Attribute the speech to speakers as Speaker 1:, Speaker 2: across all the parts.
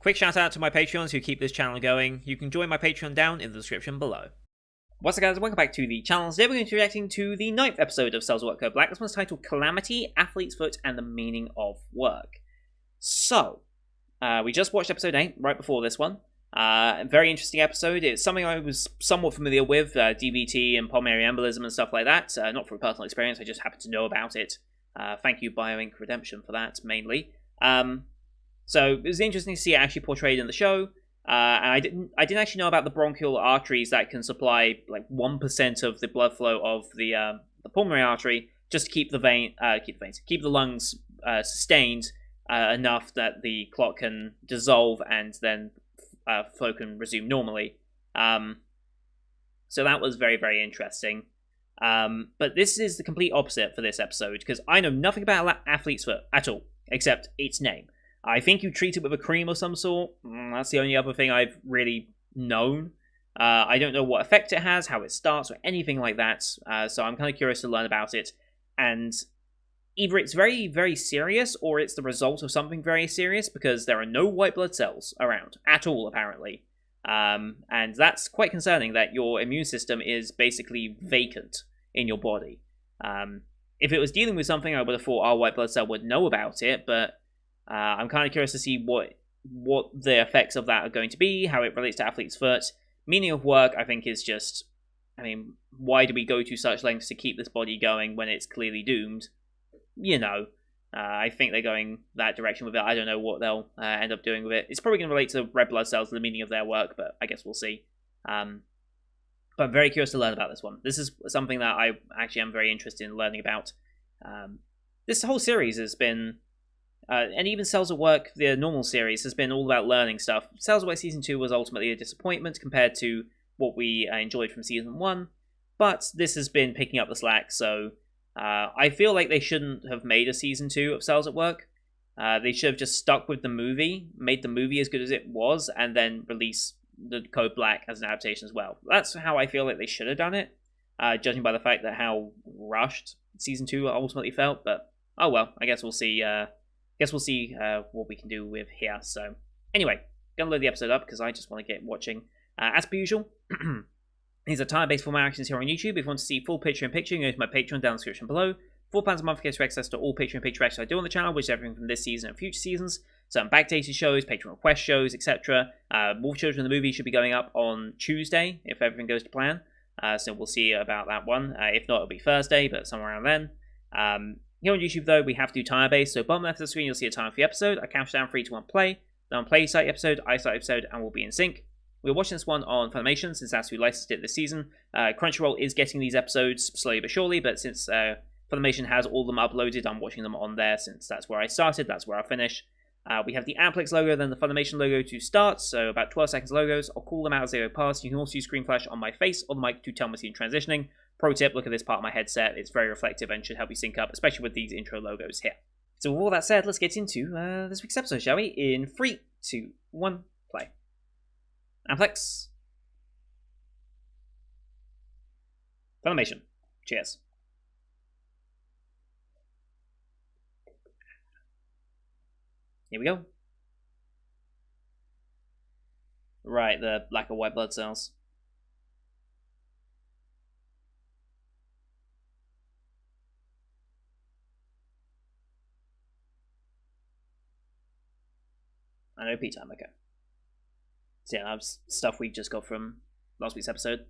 Speaker 1: Quick shout out to my Patreons who keep this channel going. You can join my Patreon down in the description below. What's up guys, welcome back to the channel. Today we're going to be reacting to the 9th episode of Cells at Work Black. This one's titled Calamity, Athlete's Foot, and the Meaning of Work. So, we just watched episode 8 right before this one. A very interesting episode. It's something I was somewhat familiar with, DVT and pulmonary embolism and stuff like that. Not through personal experience, I just happened to know about it. Thank you BioInk Redemption for that, mainly. So it was interesting to see it actually portrayed in the show. And I didn't actually know about the bronchial arteries that can supply like 1% of the blood flow of the pulmonary artery, just to keep the lungs sustained enough that the clot can dissolve and then flow can resume normally. So that was very, very interesting. But this is the complete opposite for this episode, because I know nothing about Athlete's Foot at all, except its name. I think you treat it with a cream of some sort. That's the only other thing I've really known. I don't know what effect it has, how it starts, or anything like that. So I'm kind of curious to learn about it. And either it's very, very serious, or it's the result of something very serious, because there are no white blood cells around at all, apparently. And that's quite concerning, that your immune system is basically vacant in your body. If it was dealing with something, I would have thought our white blood cell would know about it, but I'm kind of curious to see what the effects of that are going to be, how it relates to Athlete's Foot. Meaning of work, I think, is just, I mean, why do we go to such lengths to keep this body going when it's clearly doomed? You know, I think they're going that direction with it. I don't know what they'll end up doing with it. It's probably going to relate to red blood cells, the meaning of their work, but I guess we'll see. But I'm very curious to learn about this one. This is something that I actually am very interested in learning about. This whole series has been... and even Cells at Work, the normal series, has been all about learning stuff. Cells at Work Season 2 was ultimately a disappointment compared to what we enjoyed from Season 1, but this has been picking up the slack, so I feel like they shouldn't have made a Season 2 of Cells at Work. They should have just stuck with the movie, made the movie as good as it was, and then release the Code Black as an adaptation as well. That's how I feel like they should have done it, judging by the fact that how rushed Season 2 ultimately felt, but oh well, I guess we'll see. Guess we'll see what we can do with here. So, anyway, gonna load the episode up because I just want to get watching. As per usual, these are time-based format actions here on YouTube. If you want to see full picture-in-picture, you can go to my Patreon down in the description below. £4 a month gets you access to all picture-in-picture actions I do on the channel, which is everything from this season and future seasons. Some backdated shows, Patreon request shows, etc. Wolf Children the movie should be going up on Tuesday, if everything goes to plan. So we'll see about that one. If not, it'll be Thursday, but somewhere around then. Here on YouTube, though, we have to do timer-based, so bottom left of the screen, you'll see a timer for the episode. I count down 3, 2, 1, play. Then on play, start the episode, I start the episode, and we'll be in sync. We're watching this one on Funimation, since that's who licensed it this season. Crunchyroll is getting these episodes slowly but surely, but since Funimation has all of them uploaded, I'm watching them on there, since that's where I started, that's where I'll finish. We have the Amplex logo, then the Funimation logo to start, so about 12 seconds logos. I'll call them out as they go past. You can also use screen flash on my face or the mic to tell me scene transitioning. Pro tip, look at this part of my headset. It's very reflective and should help you sync up, especially with these intro logos here. So with all that said, let's get into this week's episode, shall we? In 3, 2, 1, play. Amplex. Funimation. Cheers. Here we go. Right, the lack of white blood cells. I know P time, okay. So yeah, that's stuff we just got from last week's episode.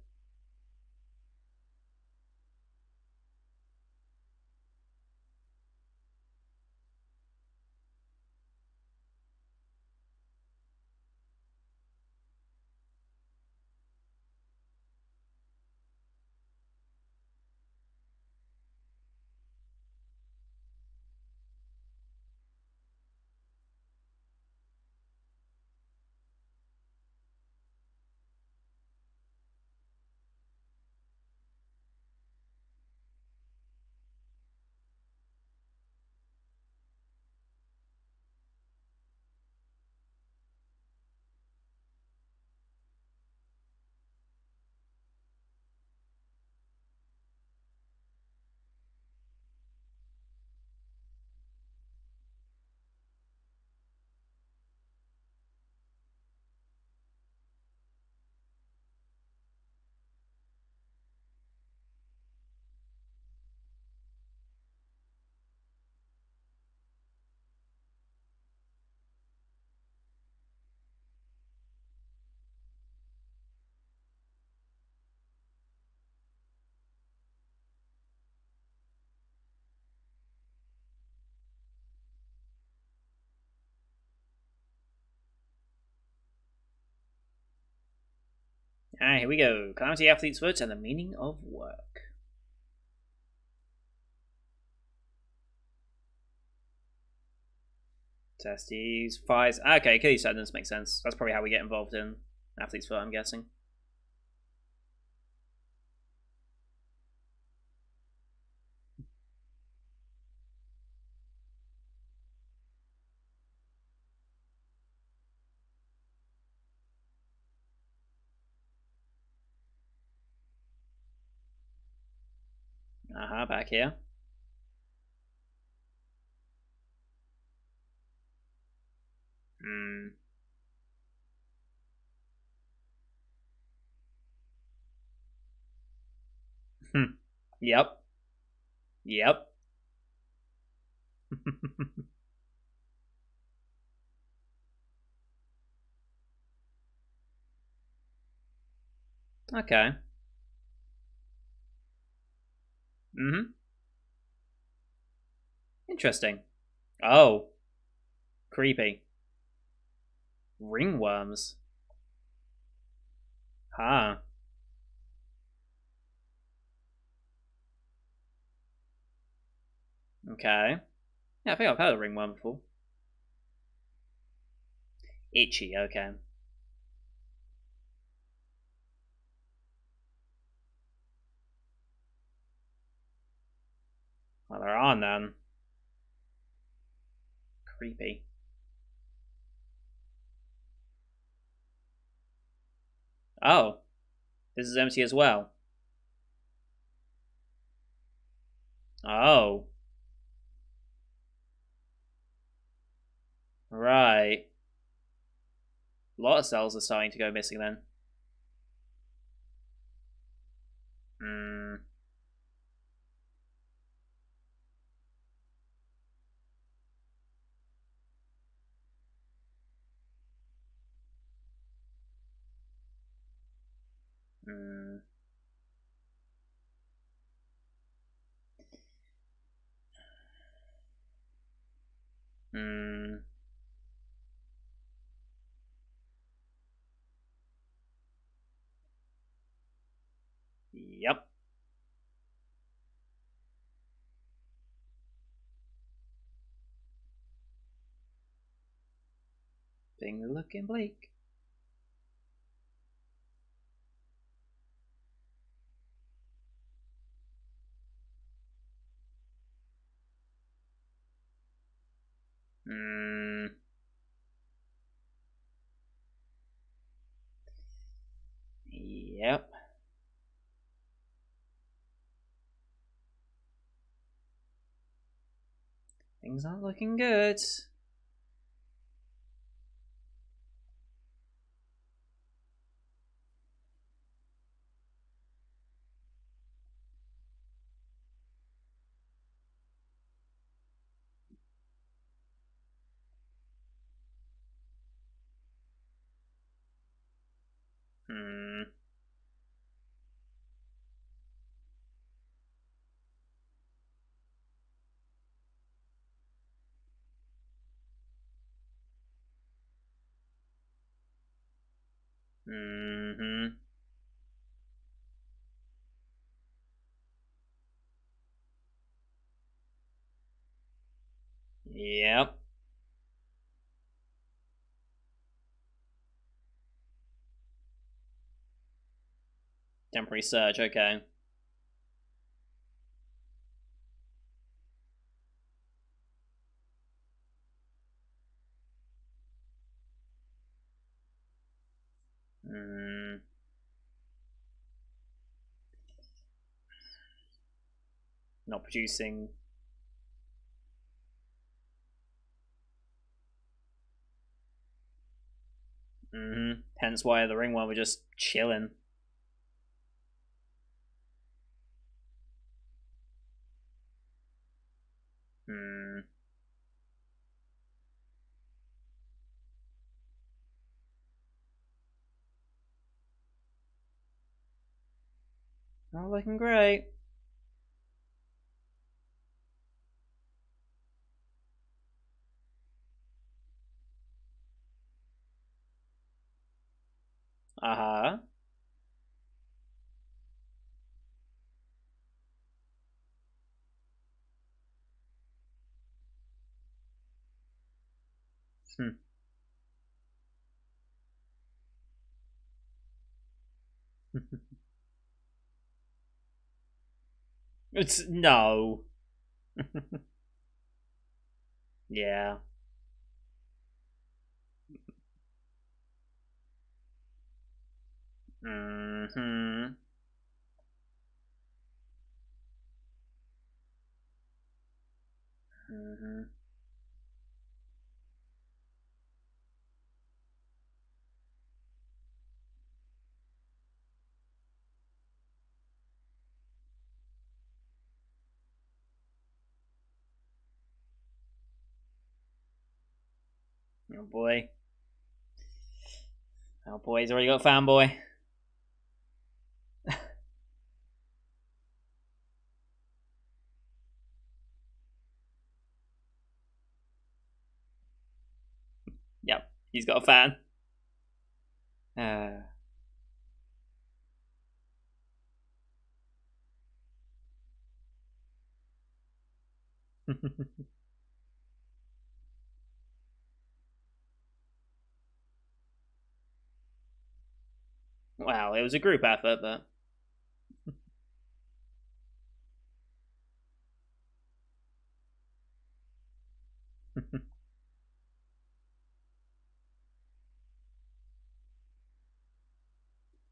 Speaker 1: Alright, here we go. Calamity Athlete's Foot and the meaning of work. Testes, thighs. Okay, Achilles tendons makes sense. That's probably how we get involved in Athlete's Foot, I'm guessing. Back here. Hmm. Yep. Yep. Okay. Mm-hmm. Interesting. Oh. Creepy. Ringworms. Huh. Okay. Yeah, I think I've heard of ringworm before. Itchy, okay. Well, there are none. Creepy. Oh. This is empty as well. Oh. Right. A lot of cells are starting to go missing then. Hmm. Hmm. Hmm. Yep. Things are looking bleak. Hmm. Yep. Things aren't looking good. Hmm. Mm-hmm. Yep. Temporary surge, okay. Hmm. Not producing. Mm-hmm. Hence why the ringworm were just chilling. Hmm. Not looking great. Uh-huh. Hmm. It's no. Yeah. Hmm. Hmm. Oh boy. Oh boy, he's already got a fanboy. Yep, he's got a fan. Uh, wow, it was a group effort, but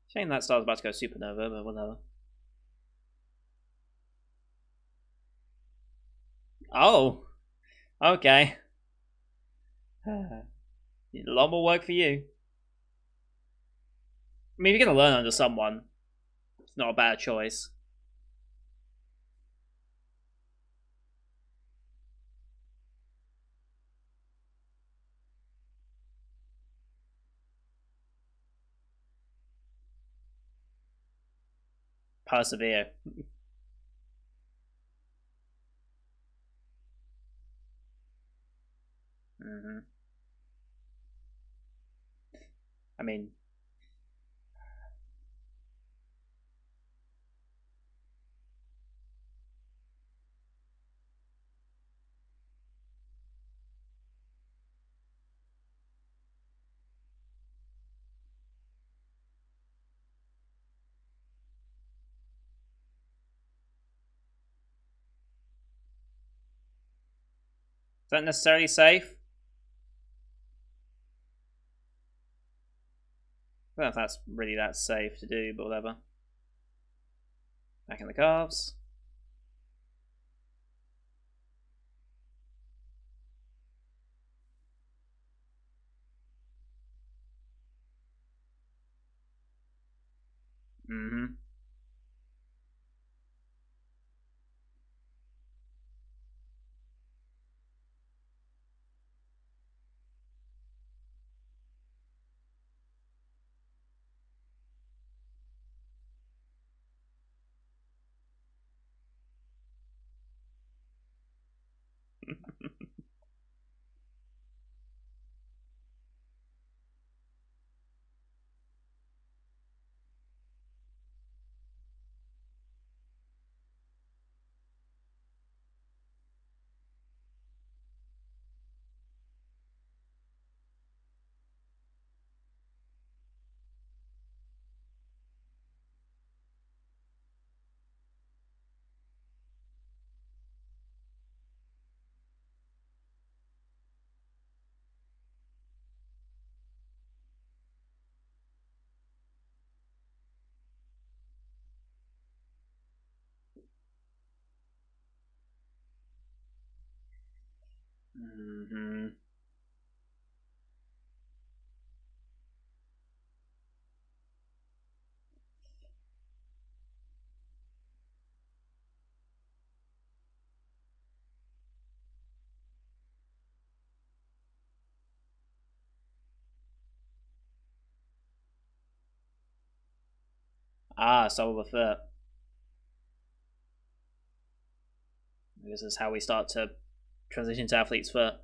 Speaker 1: shame that star's about to go supernova, but whatever. Oh, okay. A lot more work for you. I mean, if you're gonna learn under someone, it's not a bad choice. Persevere. Hmm. I mean, is that necessarily safe? I don't know if that's really that safe to do, but whatever. Back in the calves. Hmm. Hmm. Ah, sole of the foot. This is how we start to transition to athlete's foot.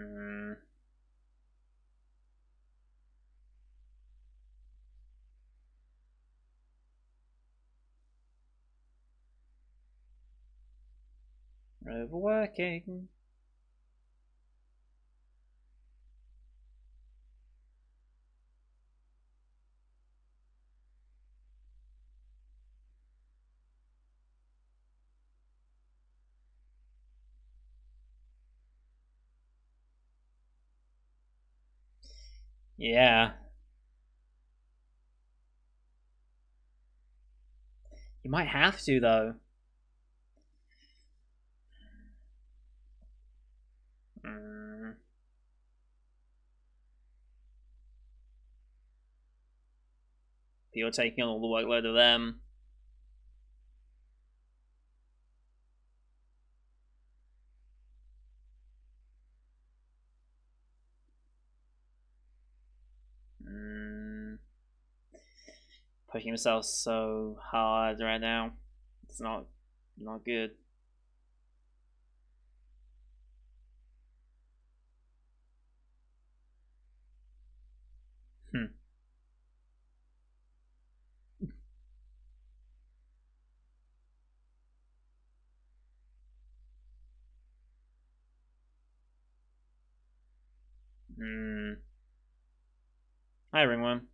Speaker 1: Mm. Overworking. Yeah. You might have to, though. Mm. You're taking on all the workload of them. Mm. Pushing himself so hard right now. It's not good. Hmm. Mm. Hi, Ringworm.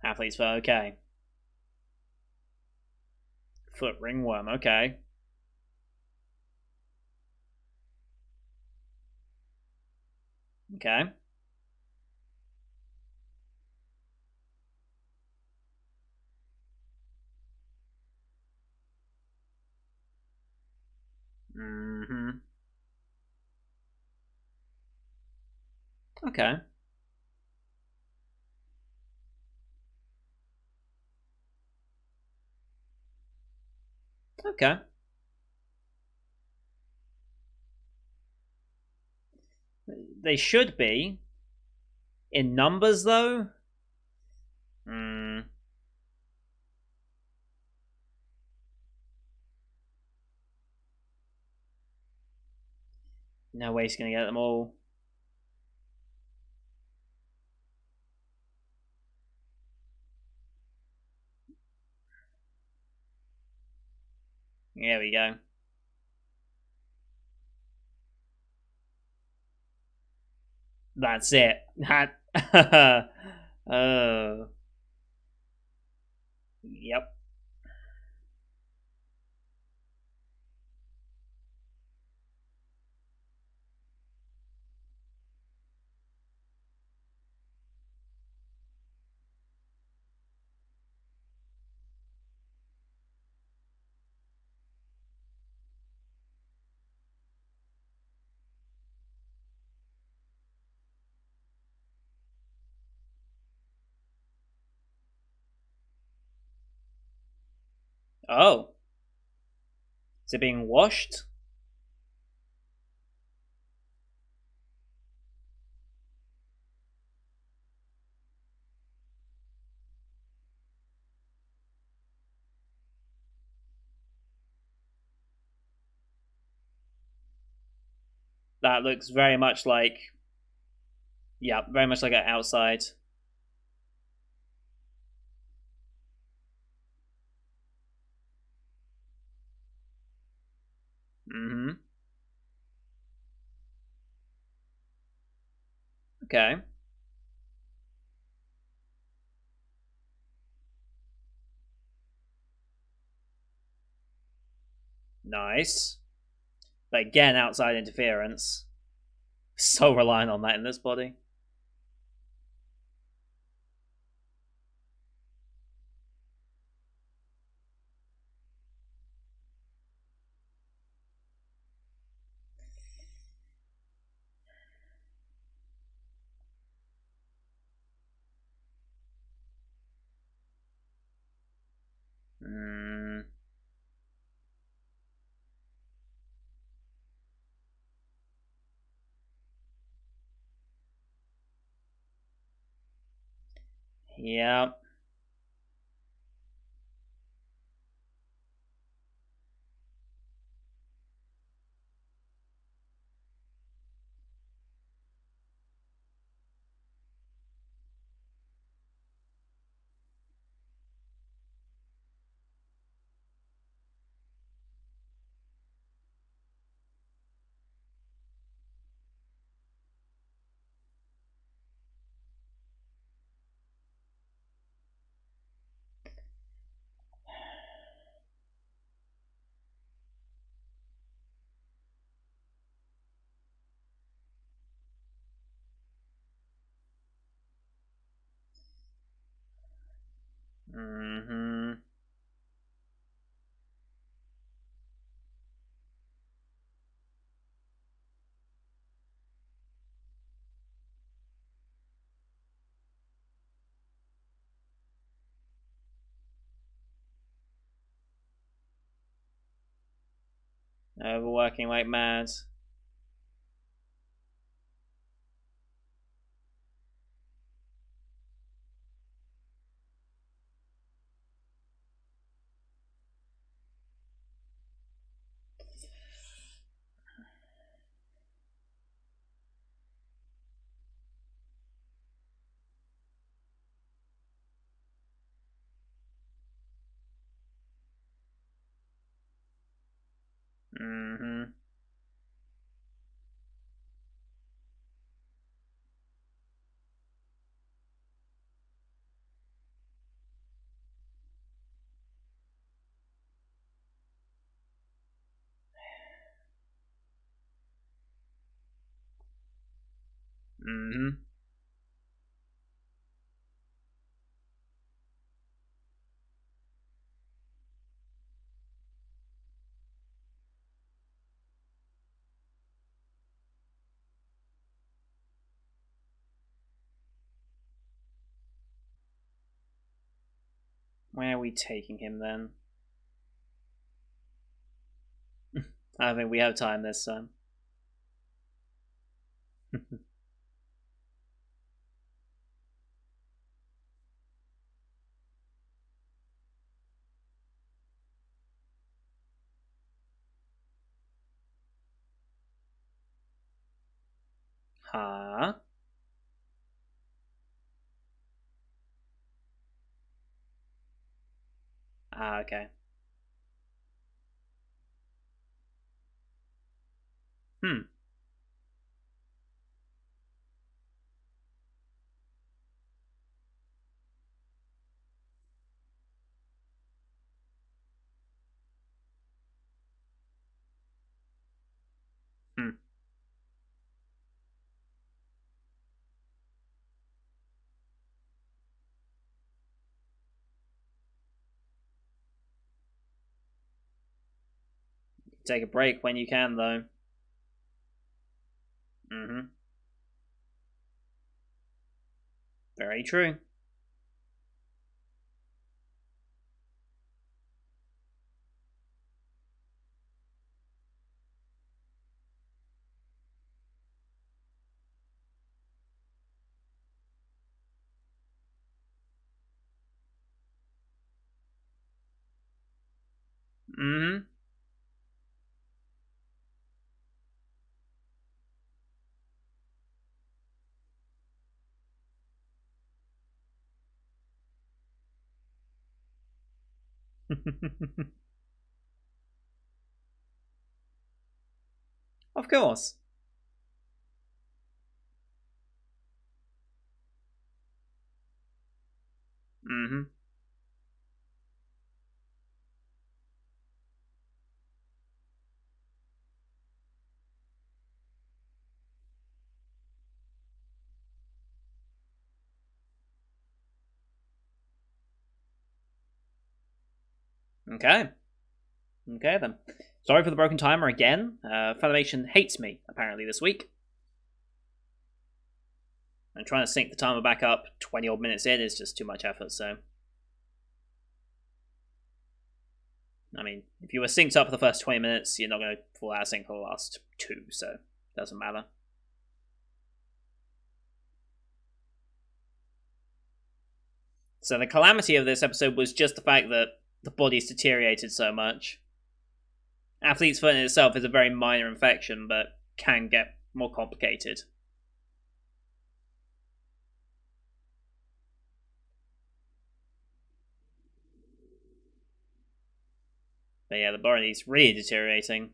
Speaker 1: Athlete's foot, okay. Foot ringworm, okay. Okay. Mm-hmm. Okay. Okay. They should be. In numbers, though? Mm. No way he's going to get them all. There we go. That's it. Oh. Yep. Oh. Is it being washed? That looks very much like. Yeah, very much like an outside. Mm-hmm. Okay. Nice. But again, outside interference. So reliant on that in this body. Mm. Yeah. Mm-hmm. Overworking like mad. Mm-hmm. Mm-hmm. Where are we taking him then? I think we have time this time. Huh? Ah, okay. Hmm. Hmm. Take a break when you can, though. Mm-hmm. Very true. Mm-hmm. Of course. Mm-hmm. Okay. Okay then. Sorry for the broken timer again. Funimation hates me apparently this week. And trying to sync the timer back up 20 odd minutes in is just too much effort. So, I mean, if you were synced up for the first 20 minutes, you're not going to fall out of sync for the last two. So, it doesn't matter. So the calamity of this episode was just the fact that the body's deteriorated so much. Athlete's foot in itself is a very minor infection, but can get more complicated. But yeah, the body's really deteriorating.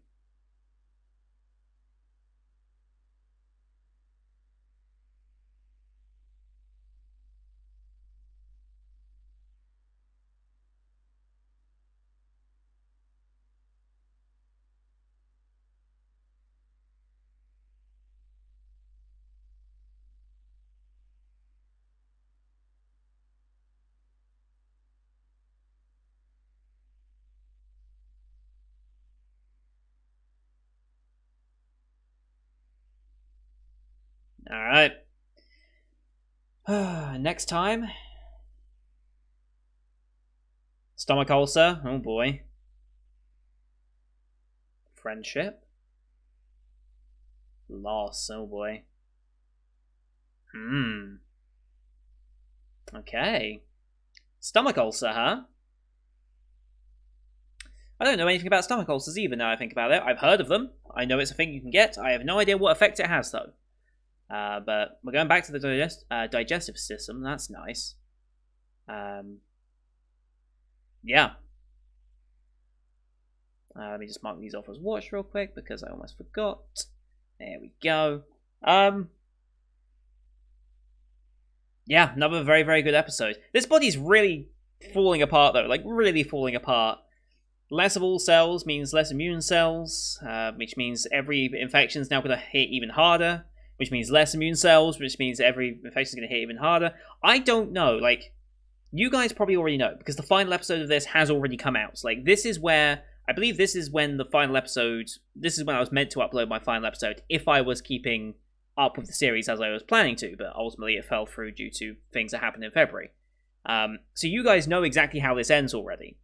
Speaker 1: Alright. Next time. Stomach ulcer. Oh boy. Friendship. Loss. Oh boy. Okay. Stomach ulcer, huh? I don't know anything about stomach ulcers either now I think about it. I've heard of them. I know it's a thing you can get. I have no idea what effect it has, though. But we're going back to the digestive system. That's nice. Yeah. Let me just mark these off as watched real quick because I almost forgot. There we go. Yeah, another very, very good episode. This body's really falling apart, though. Like, really falling apart. Less of all cells means less immune cells, which means every infection is now going to hit even harder, which means less immune cells, which means every infection is going to hit even harder. I don't know. Like, you guys probably already know, because the final episode of this has already come out. So, like, this is where... I believe this is when the final episode... This is when I was meant to upload my final episode, if I was keeping up with the series as I was planning to, but ultimately it fell through due to things that happened in February. So you guys know exactly how this ends already.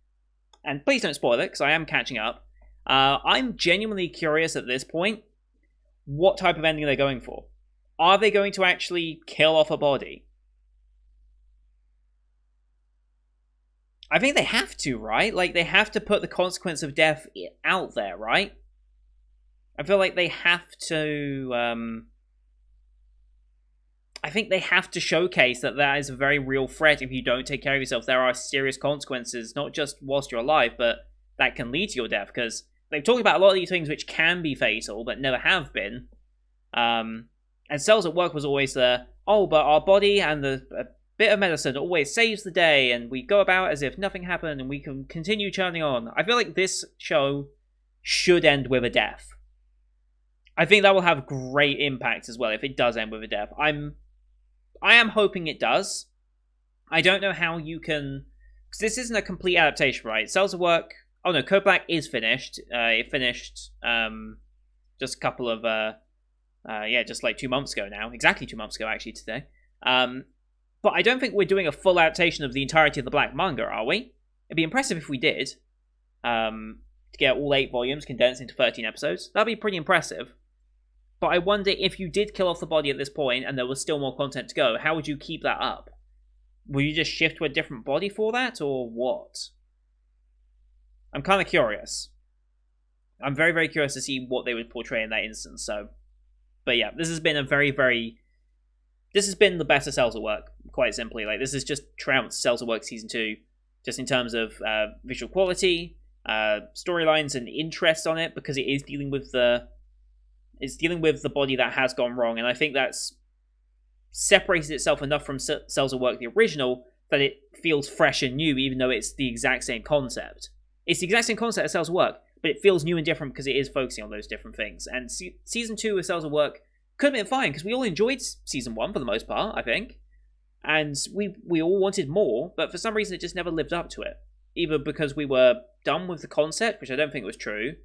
Speaker 1: And please don't spoil it, because I am catching up. I'm genuinely curious at this point, what type of ending they're going for. Are they going to actually kill off a body? I think they have to, right? Like, they have to put the consequence of death out there, right? I feel like they have to... I think they have to showcase that that is a very real threat. If you don't take care of yourself, there are serious consequences, not just whilst you're alive, but that can lead to your death. Because they've talked about a lot of these things which can be fatal, but never have been. And Cells at Work was always the, oh, but our body and the bit of medicine always saves the day, and we go about as if nothing happened, and we can continue churning on. I feel like this show should end with a death. I think that will have great impact as well if it does end with a death. I am hoping it does. I don't know how you can... Because this isn't a complete adaptation, right? Cells at Work... Oh no, Code Black is finished. It finished just a couple of... just like 2 months ago now. Exactly 2 months ago, actually, today. But I don't think we're doing a full adaptation of the entirety of the Black manga, are we? It'd be impressive if we did. To get all 8 volumes condensed into 13 episodes. That'd be pretty impressive. But I wonder if you did kill off the body at this point and there was still more content to go, how would you keep that up? Will you just shift to a different body for that, or what? I'm kind of curious. I'm very, very curious to see what they would portray in that instance, so... But yeah, this has been a very, very... This has been the best of Cells at Work, quite simply. Like, this is just trounced Cells at Work Season 2, just in terms of visual quality, storylines and interest on it, because it is dealing with the... It's dealing with the body that has gone wrong, and I think that's separated itself enough from Cells at Work, the original, that it feels fresh and new, even though it's the exact same concept. It's the exact same concept as Cells at Work, but it feels new and different because it is focusing on those different things. And Season 2 of Cells at Work could have been fine, because we all enjoyed Season 1 for the most part, I think. And we all wanted more, but for some reason it just never lived up to it. Either because we were done with the concept, which I don't think was true,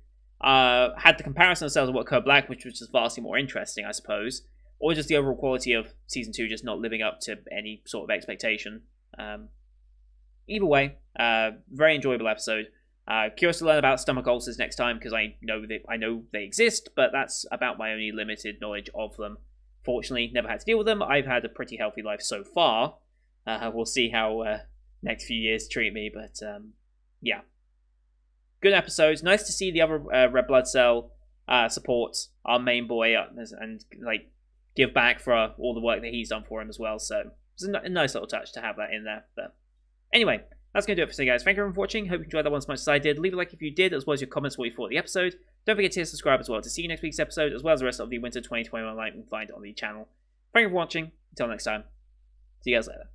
Speaker 1: had the comparison of Cells at Work Code Black, which was just vastly more interesting, I suppose, or just the overall quality of Season 2 just not living up to any sort of expectation. Either way, very enjoyable episode. Curious to learn about stomach ulcers next time, because I know they exist, but that's about my only limited knowledge of them. Fortunately, never had to deal with them. I've had a pretty healthy life so far. We'll see how next few years treat me. But yeah, good episodes. Nice to see the other Red Blood Cell support our main boy and like give back for all the work that he's done for him as well. So it's a nice little touch to have that in there. But anyway, that's going to do it for today, guys. Thank you everyone for watching. Hope you enjoyed that one as much as I did. Leave a like if you did, as well as your comments what you thought of the episode. Don't forget to hit subscribe as well to see next week's episode, as well as the rest of the Winter 2021 lineup you can find on the channel. Thank you for watching. Until next time, see you guys later.